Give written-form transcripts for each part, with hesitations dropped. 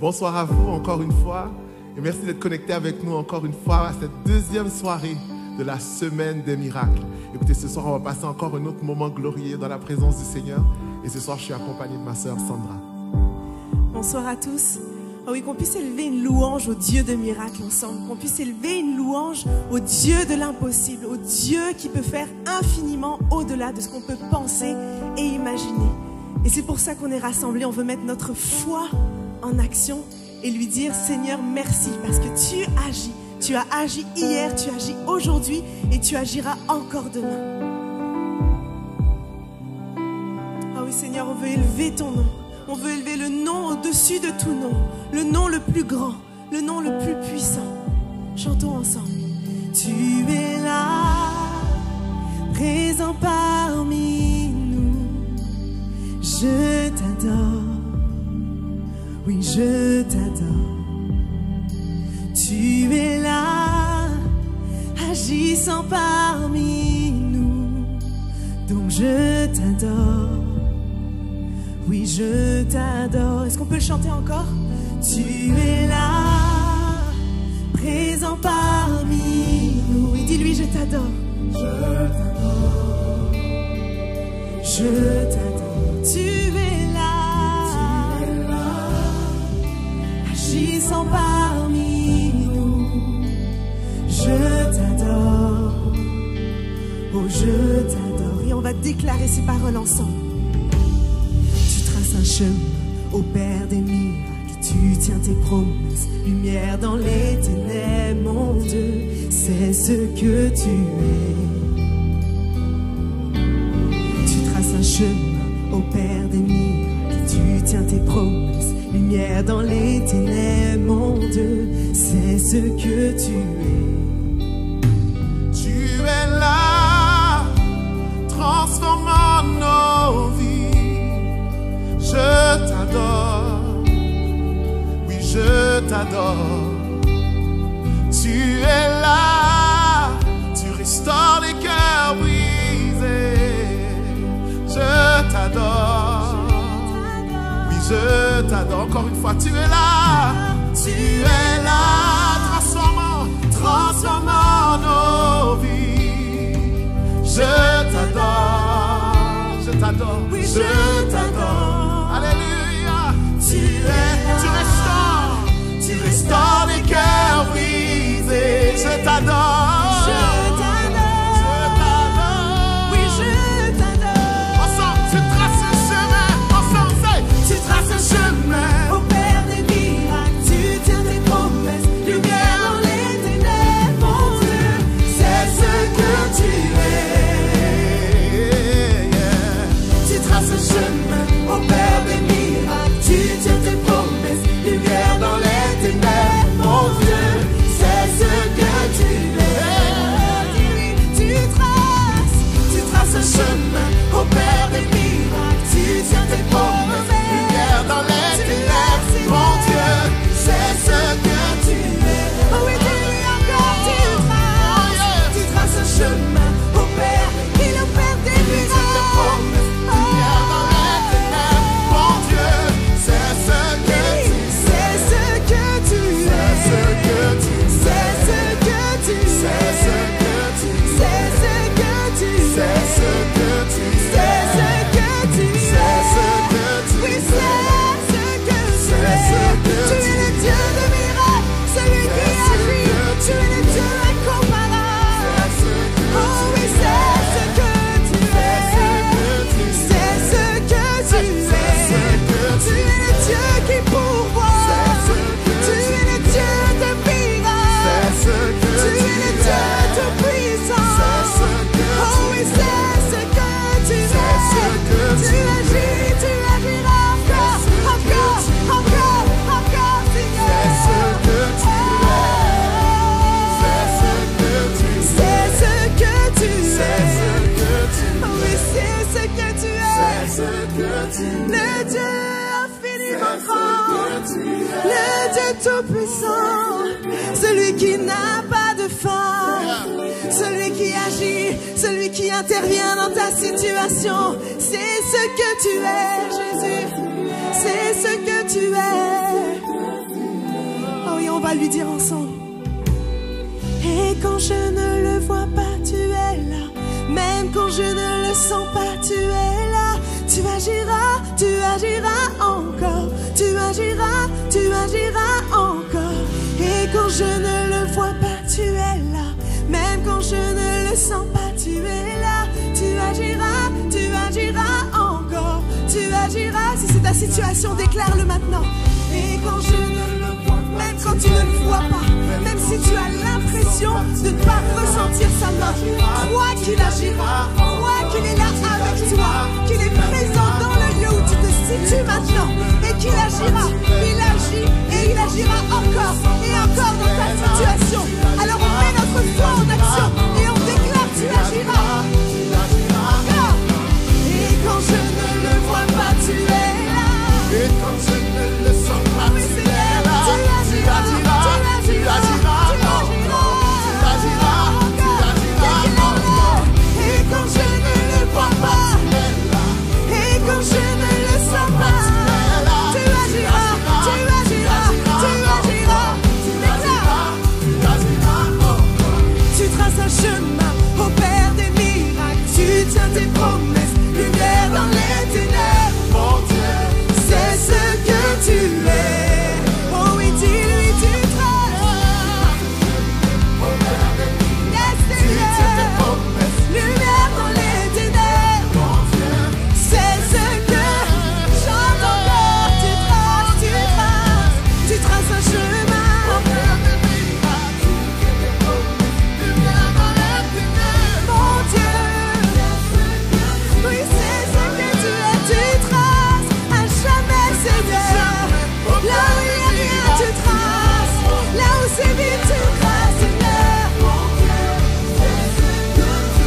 Bonsoir à vous encore une fois et merci d'être connectés avec nous encore une fois à cette deuxième soirée de la semaine des miracles. Écoutez, ce soir on va passer encore un autre moment glorieux dans la présence du Seigneur et ce soir je suis accompagné de ma sœur Sandra. Bonsoir à tous. Oh oui, qu'on puisse élever une louange au Dieu de miracles ensemble, qu'on puisse élever une louange au Dieu de l'impossible, au Dieu qui peut faire infiniment au-delà de ce qu'on peut penser et imaginer. Et c'est pour ça qu'on est rassemblés, on veut mettre notre foi en action et lui dire Seigneur merci parce que tu agis. Tu as agi hier, tu agis aujourd'hui et tu agiras encore demain. Ah oui Seigneur, on veut élever ton nom. On veut élever le nom au-dessus de tout nom. Le nom le plus grand, le nom le plus puissant. Chantons ensemble. Tu es là, présent parmi nous. Je t'adore. Oui, je t'adore. Tu es là, agissant parmi nous. Donc je t'adore. Oui, je t'adore. Est-ce qu'on peut le chanter encore? Tu es là, présent parmi nous. Oui, dis-lui, je t'adore. Je t'adore. Je t'adore. Tu es là, agissant parmi nous. Je t'adore. Oh, je t'adore. Et on va déclarer ces paroles ensemble. Un chemin au Père des miracles, tu tiens tes promesses, lumière dans les ténèbres, mon Dieu, c'est ce que tu es. Tu traces un chemin au Père des miracles, tu tiens tes promesses, lumière dans les ténèbres, mon Dieu, c'est ce que tu es. Tu es là, transformant nos vies. Je t'adore, oui je t'adore. Tu es là, tu restaures les cœurs brisés. Je t'adore, oui je t'adore. Encore une fois, tu es là, transformant nos vies. Je t'adore, oui je t'adore. Alléluia, tu restaures les cœurs brisés. Je t'adore, oui je t'adore. Ensemble, tu traces un chemin, ensemble, tu traces un chemin. Au Père des miracles, tu tiens tes promesses, lumière dans les ténèbres, mon Dieu, c'est ce que tu es. Tu traces un chemin, au Père des miracles, tu tiens tes promesses, lumière dans les ténèbres, mon Dieu, c'est ce que tu es. tu traces un chemin, au Père des miracles, tu tiens tes promesses, lumière dans les ténèbres, mon Dieu, c'est ce que tu es. Oh oui, dis-lui encore, tu traces un chemin, au Père, il est au Père des miracles. Lumière dans les ténèbres, mon Dieu, c'est ce que tu es. C'est ce que tu es. C'est ce que tu es. C'est ce que tu es. C'est ce que tu es. C'est ce que tu es. C'est ce que tu es. C'est ce que tu es. C'est ce que tu es. Oui, c'est ce que tu es. Tu es le Dieu de miracles, celui qui agit. Tu es le Dieu incomparable. Oh oui, c'est ce que tu es. C'est ce que tu es. Tu es le Dieu qui pourvoit. Tu es le Dieu de miracles. Tu es le Dieu tout puissant. Oh oui, c'est ce que tu es. Tu agis, tu agiras encore, encore, encore, Seigneur. C'est ce que tu es. C'est ce que tu es. C'est ce que tu es. Oh oui, c'est ce que tu es. C'est ce que tu es. Le Dieu infiniment grand, le Dieu tout puissant, celui qui n'a pas de fin, celui qui agit, celui qui intervient dans ta situation. C'est ce que tu es, Jésus. C'est ce que tu es. va lui dire ensemble. Et quand je ne le vois pas, tu es là. Même quand je ne le sens pas, tu es là. Tu agiras encore. Tu agiras encore. Et quand je ne le vois pas, tu es là. Même quand je ne le sens pas, tu es là. Tu agiras encore. Tu agiras. Si c'est ta situation, déclare-le maintenant. Et quand je ne le vois pas, même quand tu ne le vois pas, même si tu as l'impression de ne pas ressentir sa main, crois qu'il agira, crois qu'il est là avec toi, qu'il est présent dans le lieu où tu te situes maintenant, et qu'il agira, il agit et il agira encore et encore dans ta situation. Alors on met notre foi en action et on déclare tu agiras. Et quand je ne le vois pas, tu es là. Et quand je ne le sens pas, tu es là. Tu agiras. Et quand je ne le vois pas, et quand je ne le sens pas, tu agiras. Tu traces un chemin au Père des miracles. Tu tiens tes promesses, lumière dans les ténèbres. Mon Dieu, c'est ce que tu es. Oh oui, dis-lui, tu traces. Yes, Seigneur. Lumière dans les ténèbres. Mon Dieu, c'est ce que chante encore. Tu traces un chemin au Père des miracles. Lumière dans les ténèbres. Mon Dieu, oui, c'est ce que tu es. Tu traces à jamais, Seigneur. Là où il n'y a rien, tu traces. Là où c'est vide, tu traces, Seigneur.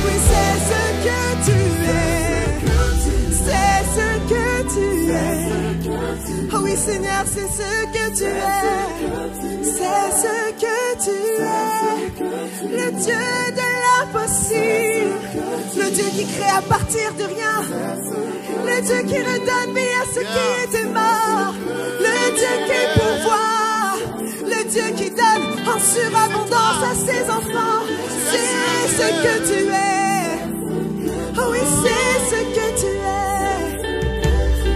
Oui, c'est ce que tu es. C'est ce que tu es. Oh oui, Seigneur, c'est ce que tu es. C'est ce que tu es. Le Dieu de l'impossible. Le Dieu qui crée à partir de rien. Le Dieu qui redonne vie à ceux qui étaient morts. Le Dieu qui pourvoit. Le Dieu qui donne en surabondance à ses enfants. C'est ce que tu es. Oh oui, c'est ce que tu es.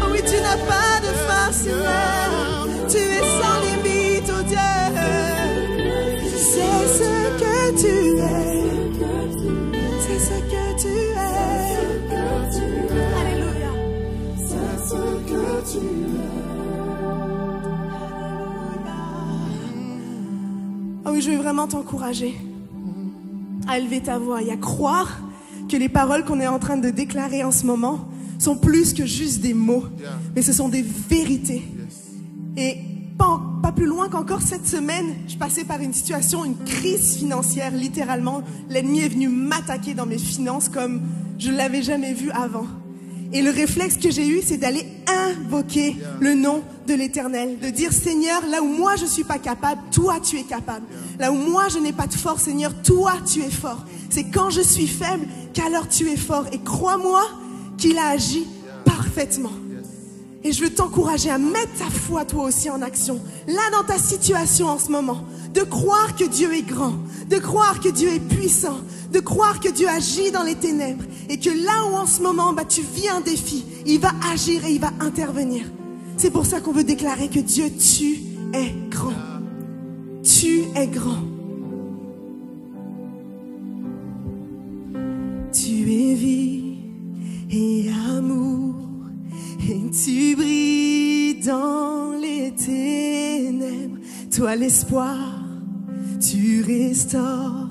Oh oui, tu n'as pas de fin, Seigneur. Tu es sans limite, oh Dieu. C'est ce que tu es. C'est ce que tu es. Alléluia. C'est ce que tu es. Oh oui, je veux vraiment t'encourager à élever ta voix et à croire que les paroles qu'on est en train de déclarer en ce moment sont plus que juste des mots, mais ce sont des vérités. Et pas plus loin qu'encore cette semaine, je passais par une situation, une crise financière, littéralement. L'ennemi est venu m'attaquer dans mes finances comme je ne l'avais jamais vu avant. Et le réflexe que j'ai eu, c'est d'aller invoquer le nom de l'Éternel, de dire Seigneur, là où moi je ne suis pas capable, toi tu es capable. Là où moi je n'ai pas de force, Seigneur, toi tu es fort. C'est quand je suis faible qu'alors tu es fort. Et crois-moi qu'il a agi parfaitement. Et je veux t'encourager à mettre ta foi toi aussi en action, là dans ta situation en ce moment, de croire que Dieu est grand, de croire que Dieu est puissant, de croire que Dieu agit dans les ténèbres et que là où en ce moment tu vis un défi, il va agir et il va intervenir. C'est pour ça qu'on veut déclarer que Dieu, tu es grand. Tu es grand. Tu es vie et amour. Et tu brilles dans les ténèbres, toi l'espoir, tu restaures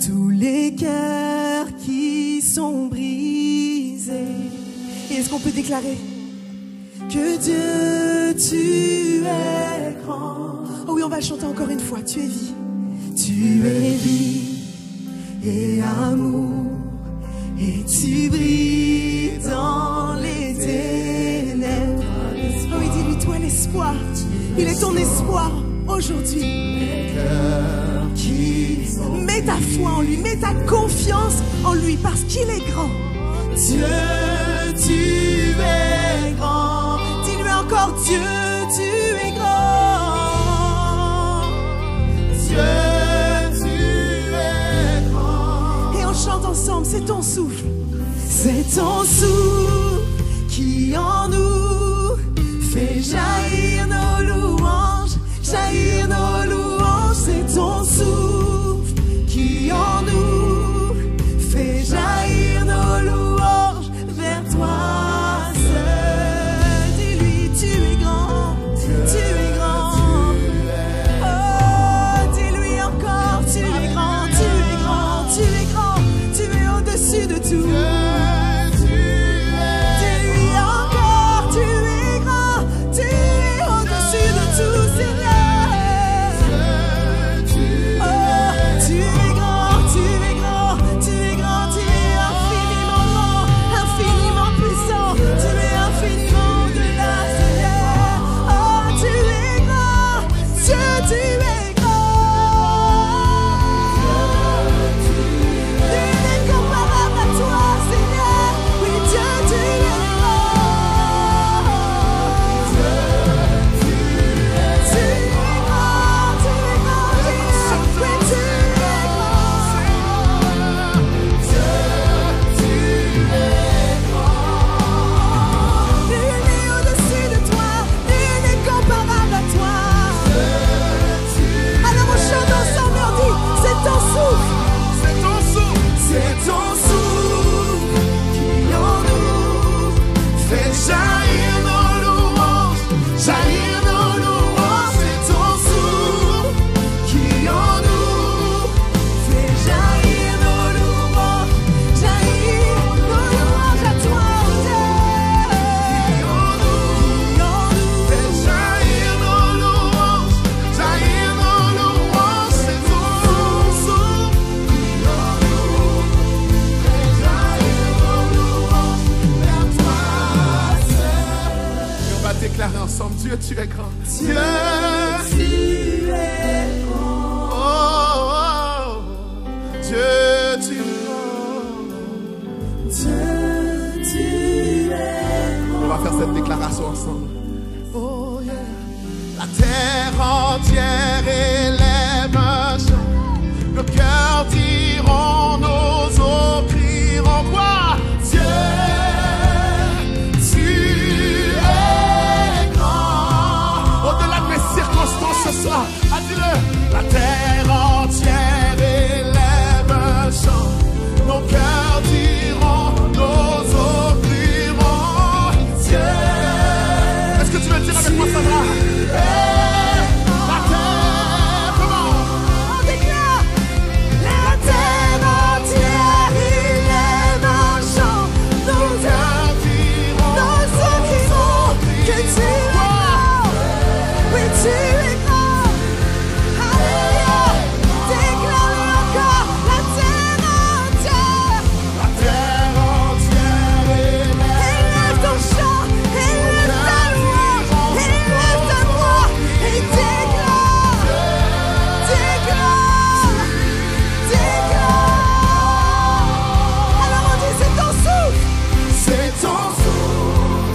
tous les cœurs qui sont brisés. Et est-ce qu'on peut déclarer que Dieu, tu es grand? Oh oui, on va le chanter encore une fois. Tu es vie, tu es vie et amour, et tu brilles dans les ténèbres. Oh oui, dis-lui, toi l'espoir. Il est ton espoir aujourd'hui. Mets ta foi en lui, mets ta confiance en lui parce qu'il est grand. Dieu, tu es grand. Dis-lui encore, Dieu, tu es grand. grand. Dieu, tu es grand. Oh, oh, oh. Dieu, tu es grand. Dieu, tu es grand. On va faire cette déclaration ensemble. Oh yeah. La terre entière élève un chant. Nos cœurs diront, nos os crieront quoi? Dieu, tu es grand. Au-delà de mes circonstances ce soir, dis-le. La terre entière élève un chant. Nos cœurs diront, nos os crieront. Dieu. Est-ce que tu veux dire avec moi, Sandra? La terre, comment? On déclare. La terre entière élève un chant. Nos cœurs diront que tu es grand. Oui, tu es grand. Alléluia. Déclare-le encore. La terre entière. La terre entière Élève ton chant. Élève ta louange. Élève ta voix. Et déclare. Déclare. Déclare. Alors on dit c'est ton souffle. c'est ton souffle.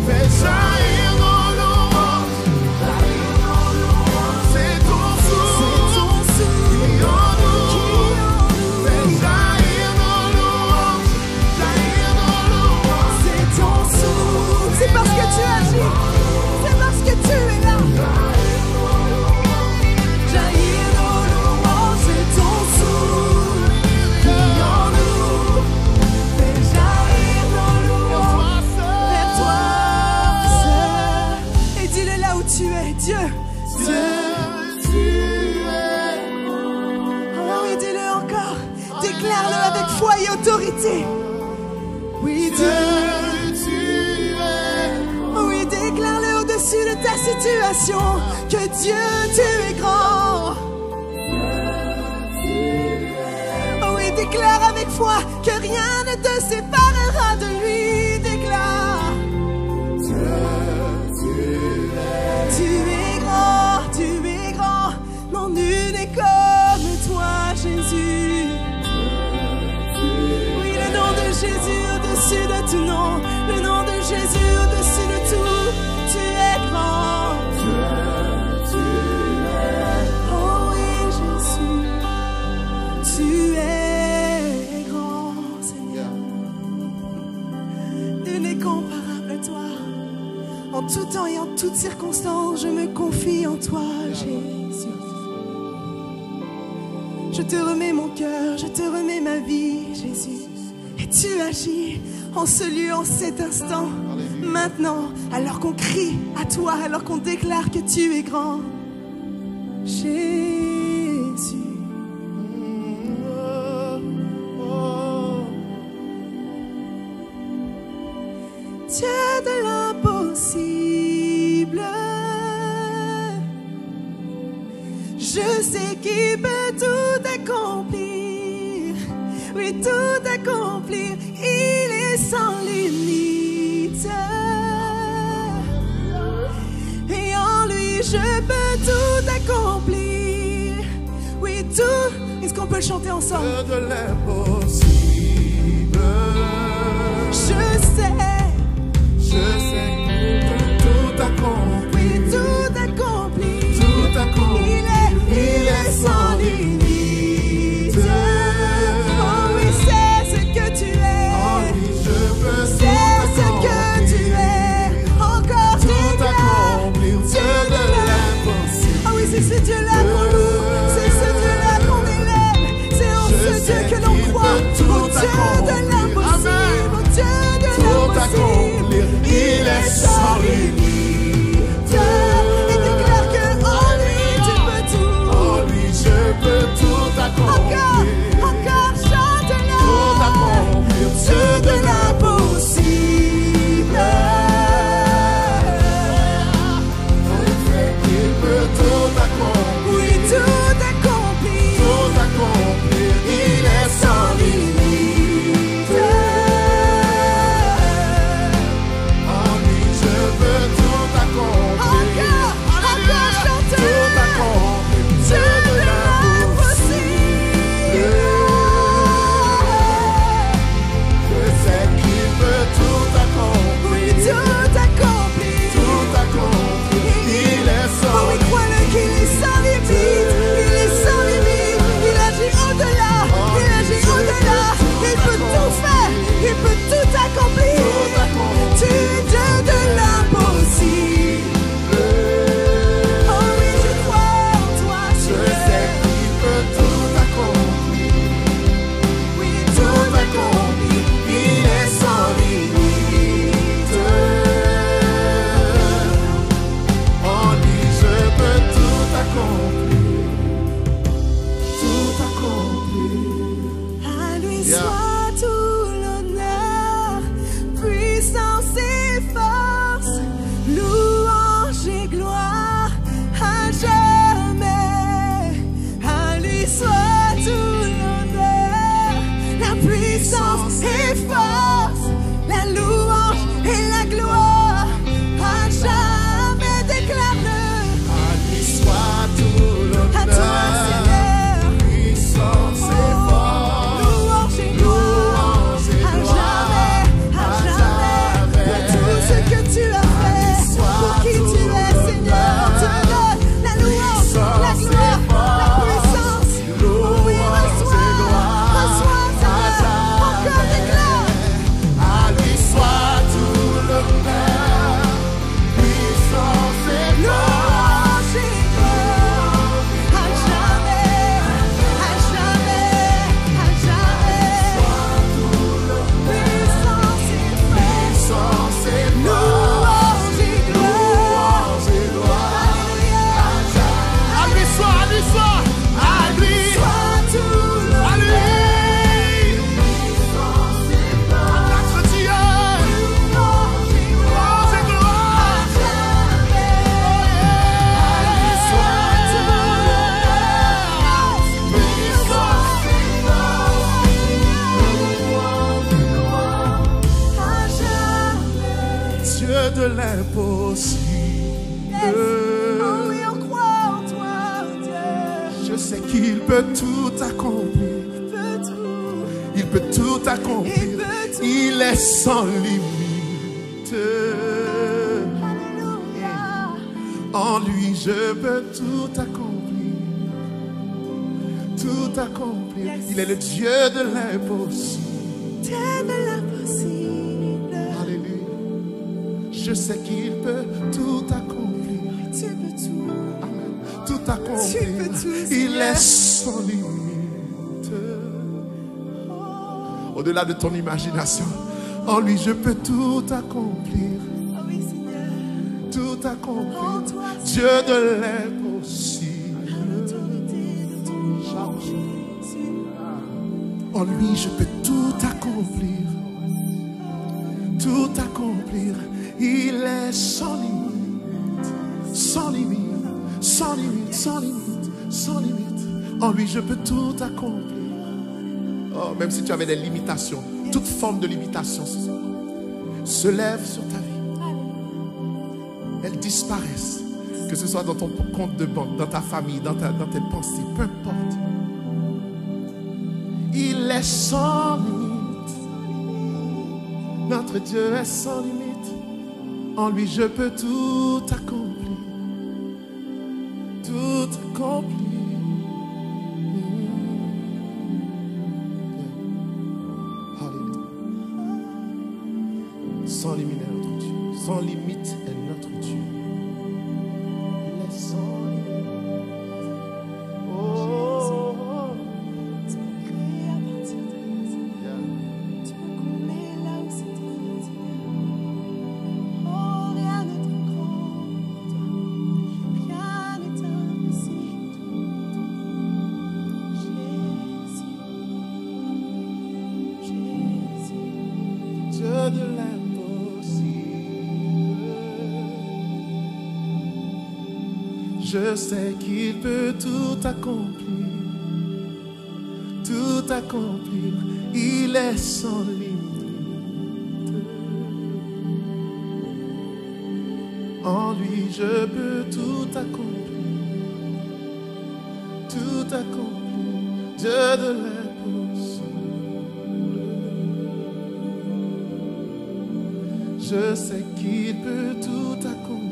Fais jaillir nos louanges. C'est ton souffle. Qui en nous. Fais jaillir nos louanges. Jaillir nos louanges. C'est ton souffle. C'est parce que tu agis. C'est parce que tu es là. Jaillir nos louanges. C'est ton souffle. Qui en nous. Fais jaillir nos louanges. Vers toi seul. Et dis-le là où tu es, Dieu. Dieu, tu es Oh oui, dis-le encore. Déclare-le avec foi et autorité. Oui, Dieu. tu es Oh oui, déclare-le au-dessus de ta situation. Que Dieu, tu es grand. Oh oui, déclare avec foi que rien ne te séparera de lui. Déclare. Tu es grand. Non, nul n'est comme toi, Jésus. Oui, le nom de Jésus au-dessus de tout nom. Le nom de Jésus au-dessus de tout. Tu es grand. Oh oui, Jésus. Tu es grand, Seigneur. Nul n'est comparable à toi. En tout temps et en toutes circonstances, je me confie en toi, Jésus. Je te remets mon cœur, je te remets ma vie, Jésus. Et tu agis en ce lieu, en cet instant, maintenant, alors qu'on crie à toi, alors qu'on déclare que tu es grand. Jésus. Dieu de l'impossible, je sais qu'il peut tout accomplir, oui tout accomplir, il est sans limite, et en lui je peux tout accomplir, oui tout, est-ce qu'on peut le chanter ensemble? de l'impossible. Je sais que tout accompli. Oui, tout accompli. Tout accompli. Il est sans limite. Oh oui, c'est ce que tu es. En lui, je peux C'est ce que tu es. Encore tout déclare. accomplir. Dieu de l'impossible. Ah oui, c'est ce Dieu-là qu'on loue. C'est ce Dieu-là qu'on élève. C'est en ce Dieu que l'on croit. Au Dieu de l'impossible. Au Dieu de l'impossible. Il est Yes. Oh oui, on croit en toi, Dieu. Je sais qu'il peut tout accomplir. Il peut tout. Il peut tout accomplir. Il peut tout. Il est sans limite. Alléluia. En lui, je peux tout accomplir. Tout accomplir. Yes. Il est le Dieu de l'impossible. Dieu de l'impossible. Alléluia. Je sais qu'il peut tout accomplir. Tu peux tout. Amen. Tout accomplir. Tu peux tout, Il Seigneur. est sans limite. Au-delà de ton imagination, en lui je peux tout accomplir. Oh oui, Seigneur. Tout accomplir. En toi, Dieu de l'impossible. l'autorité de ton nom, Jésus. En lui je peux tout accomplir. Tout accomplir. Il est sans limite. Sans limite. Sans limite. Sans limite. Sans limite. En lui je peux tout accomplir. Oh, même si tu avais des limitations, toute forme de limitation ce soir, se lève sur ta vie. Elles disparaissent. Que ce soit dans ton compte de banque, dans ta famille, dans tes pensées, peu importe. Il est sans limite. Notre Dieu est sans limite. En lui je peux tout accomplir. Tout accomplir. Sans limite est notre Dieu. Sans limite est notre Dieu. Il est sans limite. Oh, Tu peux créer à partir de rien, Seigneur. yeah. Tu peux combler là où c'était vide, Seigneur. Oh, rien n'est trop grand pour toi. Rien n'est impossible. Jésus. Jésus. Dieu de l'impossible. Je sais qu'il peut tout accomplir. Tout accomplir. Il est sans limite. En lui je peux tout accomplir. Tout accomplir. Dieu de l'impossible. Je sais qu'il peut tout accomplir.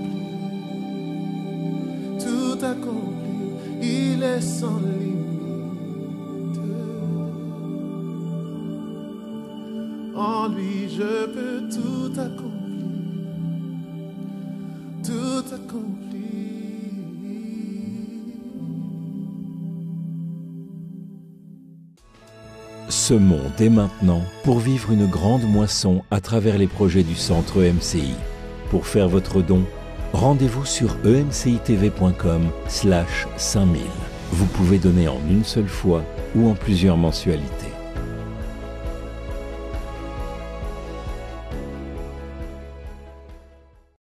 Tout accomplir. Il est sans limite. En lui je peux tout accomplir. Tout accomplir. Semons dès maintenant pour vivre une grande moisson à travers les projets du centre EMCI. Pour faire votre don, rendez-vous sur emcitv.com/5000. Vous pouvez donner en une seule fois ou en plusieurs mensualités.